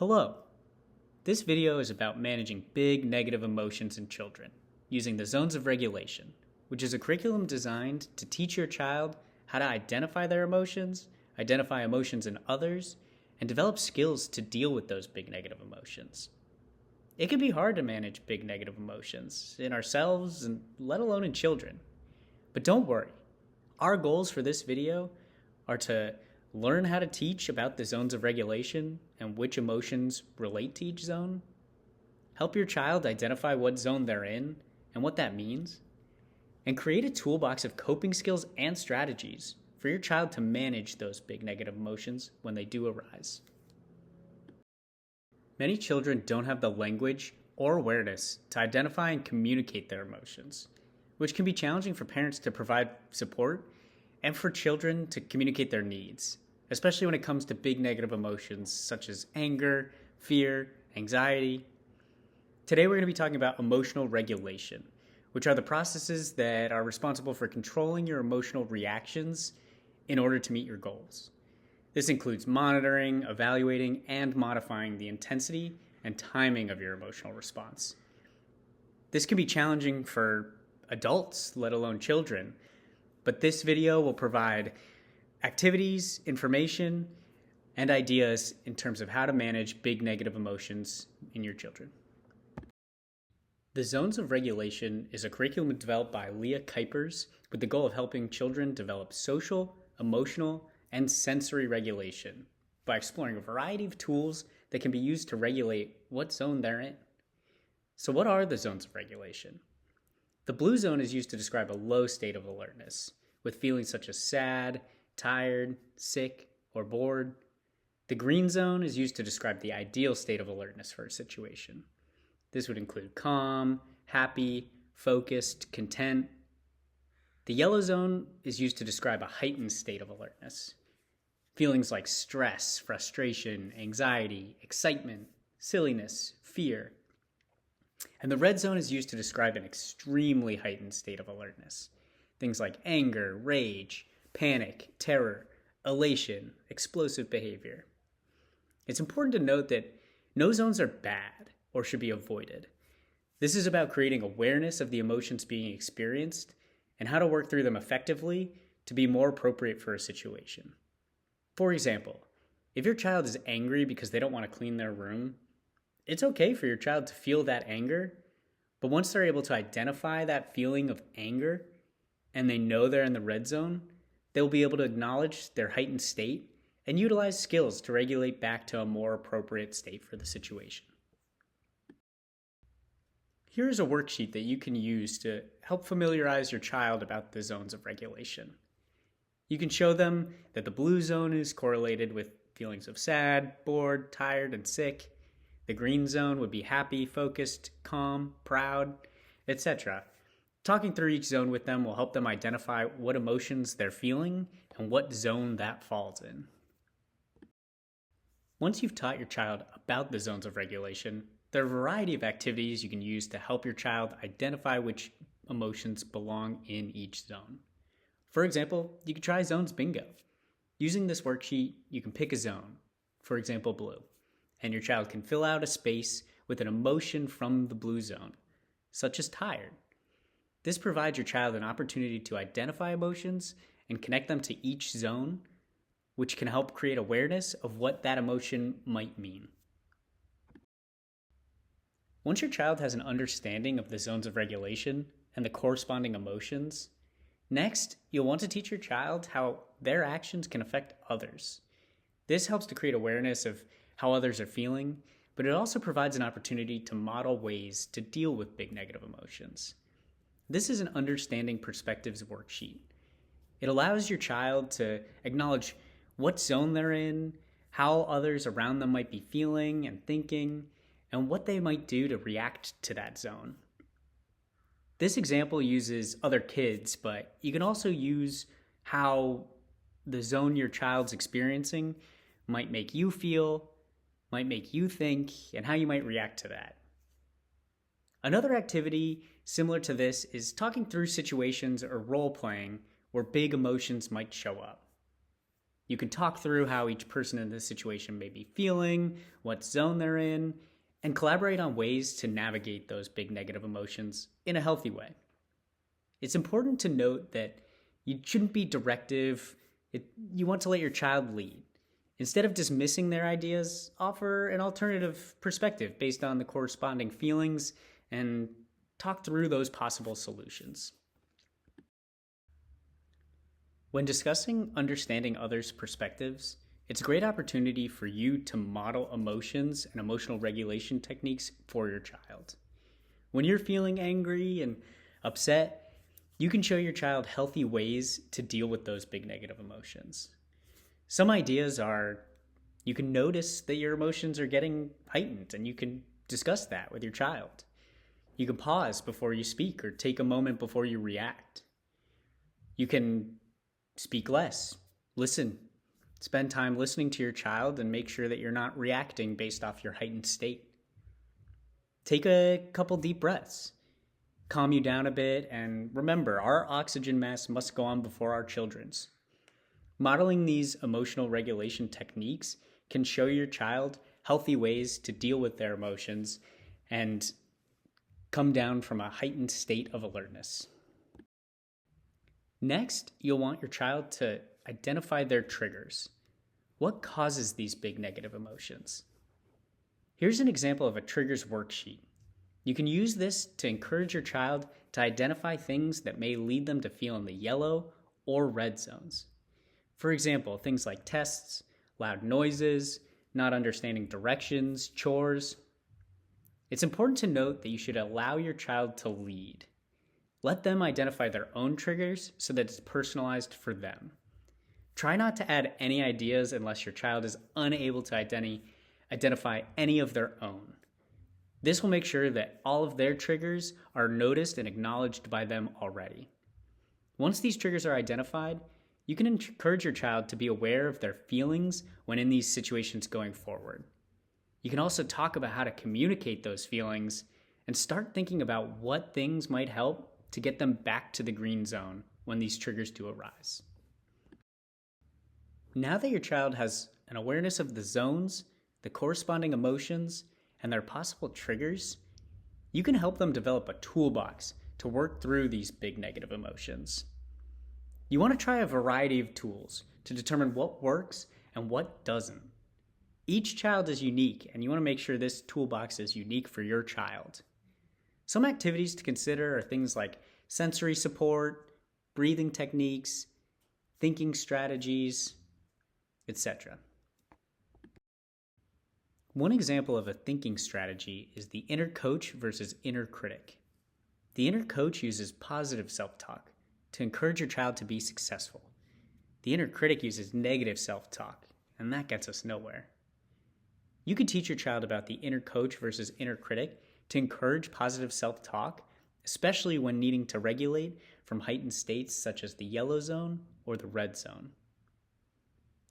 Hello. This video is about managing big negative emotions in children using the Zones of Regulation, which is a curriculum designed to teach your child how to identify their emotions, identify emotions in others, and develop skills to deal with those big negative emotions. It can be hard to manage big negative emotions in ourselves and let alone in children. But don't worry. Our goals for this video are to learn how to teach about the zones of regulation and which emotions relate to each zone, help your child identify what zone they're in and what that means, and create a toolbox of coping skills and strategies for your child to manage those big negative emotions when they do arise. Many children don't have the language or awareness to identify and communicate their emotions, which can be challenging for parents to provide support and for children to communicate their needs, especially when it comes to big negative emotions such as anger, fear, anxiety. Today we're going to be talking about emotional regulation, which are the processes that are responsible for controlling your emotional reactions in order to meet your goals. This includes monitoring, evaluating, and modifying the intensity and timing of your emotional response. This can be challenging for adults, let alone children, but this video will provide activities, information, and ideas in terms of how to manage big negative emotions in your children. The Zones of Regulation is a curriculum developed by Leah Kuypers with the goal of helping children develop social, emotional, and sensory regulation by exploring a variety of tools that can be used to regulate what zone they're in. So what are the zones of regulation? The blue zone is used to describe a low state of alertness, with feelings such as sad, tired, sick, or bored. The green zone is used to describe the ideal state of alertness for a situation. This would include calm, happy, focused, content. The yellow zone is used to describe a heightened state of alertness. Feelings like stress, frustration, anxiety, excitement, silliness, fear. And the red zone is used to describe an extremely heightened state of alertness. Things like anger, rage, panic, terror, elation, explosive behavior. It's important to note that no zones are bad or should be avoided. This is about creating awareness of the emotions being experienced and how to work through them effectively to be more appropriate for a situation. For example, if your child is angry because they don't want to clean their room, it's okay for your child to feel that anger, but once they're able to identify that feeling of anger and they know they're in the red zone, they'll be able to acknowledge their heightened state and utilize skills to regulate back to a more appropriate state for the situation. Here is a worksheet that you can use to help familiarize your child about the zones of regulation. You can show them that the blue zone is correlated with feelings of sad, bored, tired, and sick. The green zone would be happy, focused, calm, proud, etc. Talking through each zone with them will help them identify what emotions they're feeling and what zone that falls in. Once you've taught your child about the zones of regulation, there are a variety of activities you can use to help your child identify which emotions belong in each zone. For example, you could try Zones Bingo. Using this worksheet, you can pick a zone, for example blue, and your child can fill out a space with an emotion from the blue zone, such as tired. This provides your child an opportunity to identify emotions and connect them to each zone, which can help create awareness of what that emotion might mean. Once your child has an understanding of the zones of regulation and the corresponding emotions, next, you'll want to teach your child how their actions can affect others. This helps to create awareness of how others are feeling, but it also provides an opportunity to model ways to deal with big negative emotions. This is an Understanding Perspectives worksheet. It allows your child to acknowledge what zone they're in, how others around them might be feeling and thinking, and what they might do to react to that zone. This example uses other kids, but you can also use how the zone your child's experiencing might make you feel, might make you think, and how you might react to that. Another activity similar to this is talking through situations or role-playing where big emotions might show up. You can talk through how each person in this situation may be feeling, what zone they're in, and collaborate on ways to navigate those big negative emotions in a healthy way. It's important to note that you shouldn't be directive. You want to let your child lead. Instead of dismissing their ideas, offer an alternative perspective based on the corresponding feelings and talk through those possible solutions. When discussing understanding others' perspectives, it's a great opportunity for you to model emotions and emotional regulation techniques for your child. When you're feeling angry and upset, you can show your child healthy ways to deal with those big negative emotions. Some ideas are, you can notice that your emotions are getting heightened and you can discuss that with your child. You can pause before you speak or take a moment before you react. You can speak less, listen, spend time listening to your child and make sure that you're not reacting based off your heightened state. Take a couple deep breaths, calm you down a bit, and remember, our oxygen mask must go on before our children's. Modeling these emotional regulation techniques can show your child healthy ways to deal with their emotions and come down from a heightened state of alertness. Next, you'll want your child to identify their triggers. What causes these big negative emotions? Here's an example of a triggers worksheet. You can use this to encourage your child to identify things that may lead them to feel in the yellow or red zones. For example, things like tests, loud noises, not understanding directions, chores. It's important to note that you should allow your child to lead. Let them identify their own triggers so that it's personalized for them. Try not to add any ideas unless your child is unable to identify any of their own. This will make sure that all of their triggers are noticed and acknowledged by them already. Once these triggers are identified, you can encourage your child to be aware of their feelings when in these situations going forward. You can also talk about how to communicate those feelings and start thinking about what things might help to get them back to the green zone when these triggers do arise. Now that your child has an awareness of the zones, the corresponding emotions, and their possible triggers, you can help them develop a toolbox to work through these big negative emotions. You want to try a variety of tools to determine what works and what doesn't. Each child is unique, and you want to make sure this toolbox is unique for your child. Some activities to consider are things like sensory support, breathing techniques, thinking strategies, etc. One example of a thinking strategy is the inner coach versus inner critic. The inner coach uses positive self-talk to encourage your child to be successful. The inner critic uses negative self-talk, and that gets us nowhere. You could teach your child about the inner coach versus inner critic to encourage positive self-talk, especially when needing to regulate from heightened states such as the yellow zone or the red zone.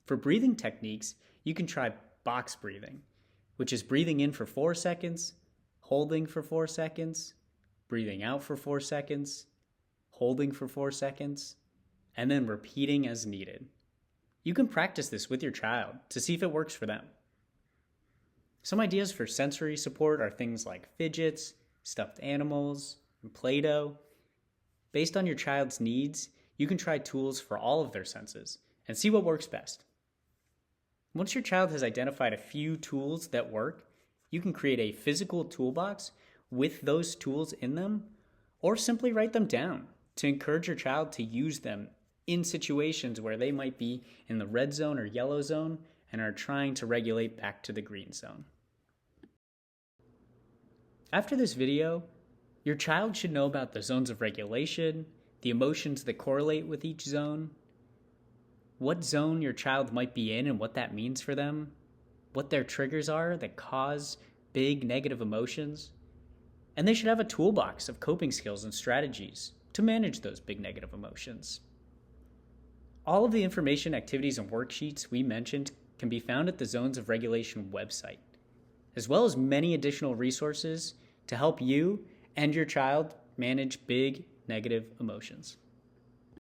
For breathing techniques, you can try box breathing, which is breathing in for 4 seconds, holding for 4 seconds, breathing out for 4 seconds, holding for 4 seconds, and then repeating as needed. You can practice this with your child to see if it works for them. Some ideas for sensory support are things like fidgets, stuffed animals, and Play-Doh. Based on your child's needs, you can try tools for all of their senses and see what works best. Once your child has identified a few tools that work, you can create a physical toolbox with those tools in them, or simply write them down to encourage your child to use them in situations where they might be in the red zone or yellow zone and are trying to regulate back to the green zone. After this video, your child should know about the zones of regulation, the emotions that correlate with each zone, what zone your child might be in and what that means for them, what their triggers are that cause big negative emotions, and they should have a toolbox of coping skills and strategies to manage those big negative emotions. All of the information, activities, and worksheets we mentioned can be found at the Zones of Regulation website, as well as many additional resources to help you and your child manage big negative emotions.